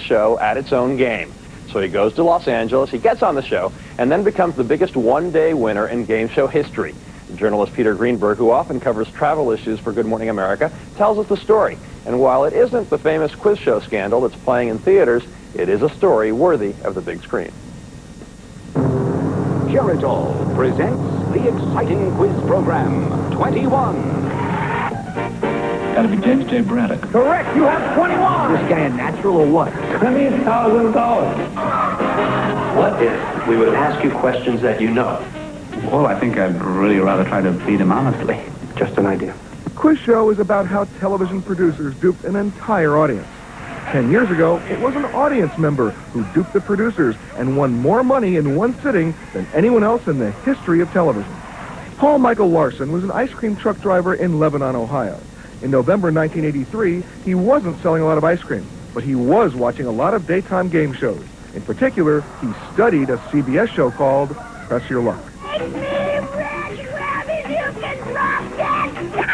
show at its own game. So he goes to Los Angeles, he gets on the show, and then becomes the biggest one-day winner in game show history. Journalist Peter Greenberg, who often covers travel issues for Good Morning America, tells us the story. And while it isn't the famous quiz show scandal that's playing in theaters, it is a story worthy of the big screen. Geritol presents the exciting quiz program, 21. Gotta be James J. Braddock. Correct, you have 21. This guy a natural or what? $20,000. What if we would ask you questions that you know? Well, I think I'd really rather try to beat him honestly. Just an idea. Quiz show is about how television producers duped an entire audience. 10 years ago, it was an audience member who duped the producers and won more money in one sitting than anyone else in the history of television. Paul Michael Larson was an ice cream truck driver in Lebanon, Ohio. In November 1983, he wasn't selling a lot of ice cream, but he was watching a lot of daytime game shows. In particular, he studied a CBS show called Press Your Luck.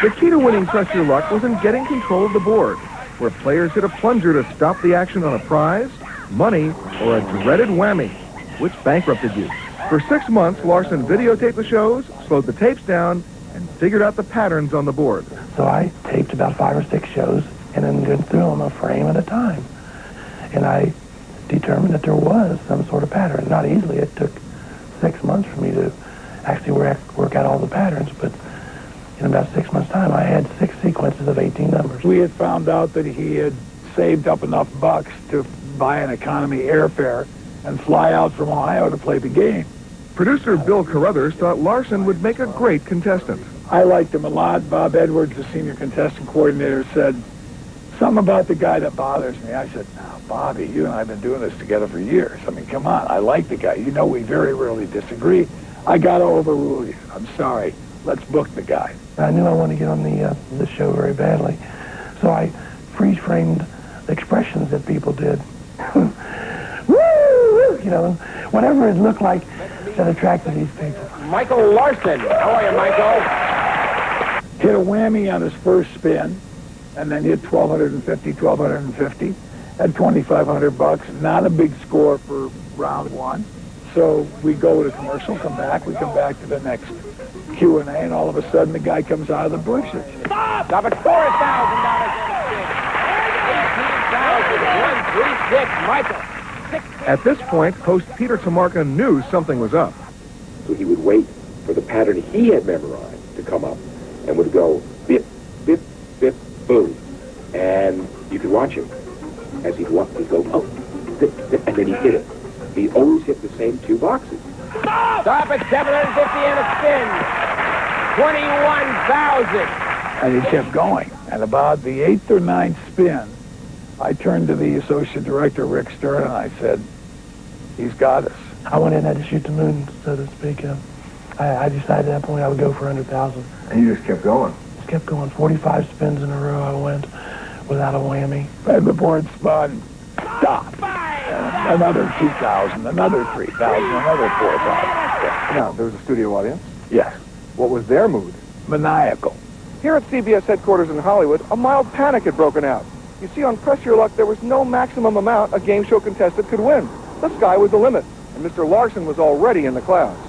The key to winning Press Your Luck was in getting control of the board, where players hit a plunger to stop the action on a prize, money, or a dreaded whammy, which bankrupted you. For 6 months, Larson videotaped the shows, slowed the tapes down, and figured out the patterns on the board. So I taped about 5 or 6 shows and then went through them a frame at a time. And I determined that there was some sort of pattern. Not easily. It took 6 months for me to actually work out all the patterns, but in about 6 months' time, I had 6 sequences of 18 numbers. We had found out that he had saved up enough bucks to buy an economy airfare and fly out from Ohio to play the game. Producer Bill Carruthers thought Larson would make a great contestant. I liked him a lot. Bob Edwards, the senior contestant coordinator, said, something about the guy that bothers me. I said, no, Bobby, you and I have been doing this together for years. I mean, come on, I like the guy. You know, we very rarely disagree. I got to overrule you. I'm sorry. Let's book the guy. I knew I wanted to get on the show very badly, so I freeze-framed the expressions that people did. Woo, woo, you know, whatever it looked like that attracted these people. Michael Larson. How are you, Michael? Hit a whammy on his first spin, and then hit 1,250, had 2,500 bucks. Not a big score for round one. So we go to commercial, come back. We come back to the next Q&A, and all of a sudden the guy comes out of the bushes. Stop at $4,000. 18,136. Michael. At this point, host Peter Tomarken knew something was up. So he would wait for the pattern he had memorized to come up and would go bip, bip, bip, boom. And you could watch him as he'd go, oh, bip, bip, and then he'd hit it. He always hit the same 2 boxes. Stop at 750 and a spin. 21,000. And he kept going. And about the 8th or 9th spin, I turned to the associate director, Rick Stern, and I said, he's got us. I went in and had to shoot the moon, so to speak. I decided at that point I would go for 100,000. And you just kept going? Just kept going. 45 spins in a row I went without a whammy. And the board spun. Stop. Another 2,000, another 3,000, another 4,000. Now, there was a studio audience? Yes. What was their mood? Maniacal. Here at CBS headquarters in Hollywood, a mild panic had broken out. You see, on Press Your Luck, there was no maximum amount a game show contestant could win. The sky was the limit, and Mr. Larson was already in the clouds.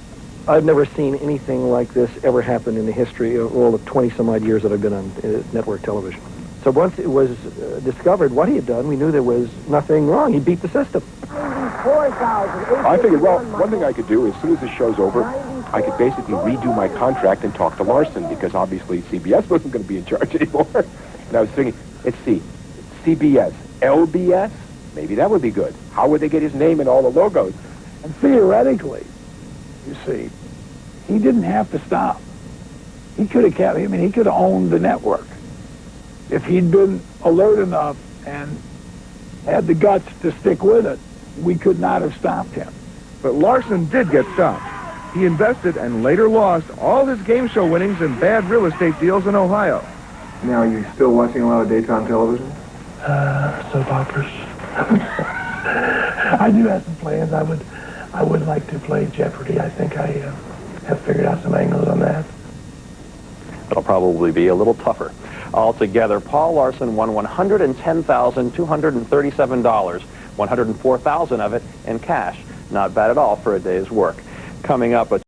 I've never seen anything like this ever happen in the history of all the 20-some-odd years that I've been on network television. So once it was discovered what he had done, we knew there was nothing wrong. He beat the system. 4,000. I figured, well, one thing I could do, as soon as the show's over, I could basically redo my contract and talk to Larson, because obviously CBS wasn't going to be in charge anymore. And I was thinking, let's see, CBS, LBS? Maybe that would be good. How would they get his name in all the logos? And theoretically, you see, he didn't have to stop. He could have kept, I mean, he could have owned the network. If he'd been alert enough and had the guts to stick with it, we could not have stopped him. But Larson did get stopped. He invested and later lost all his game show winnings in bad real estate deals in Ohio. Now, are you still watching a lot of daytime television? Soap operas. I do have some plans. I would like to play Jeopardy. I think I have figured out some angles on that. It'll probably be a little tougher. Altogether, Paul Larson won $110,237, $104,000 of it in cash. Not bad at all for a day's work. Coming up,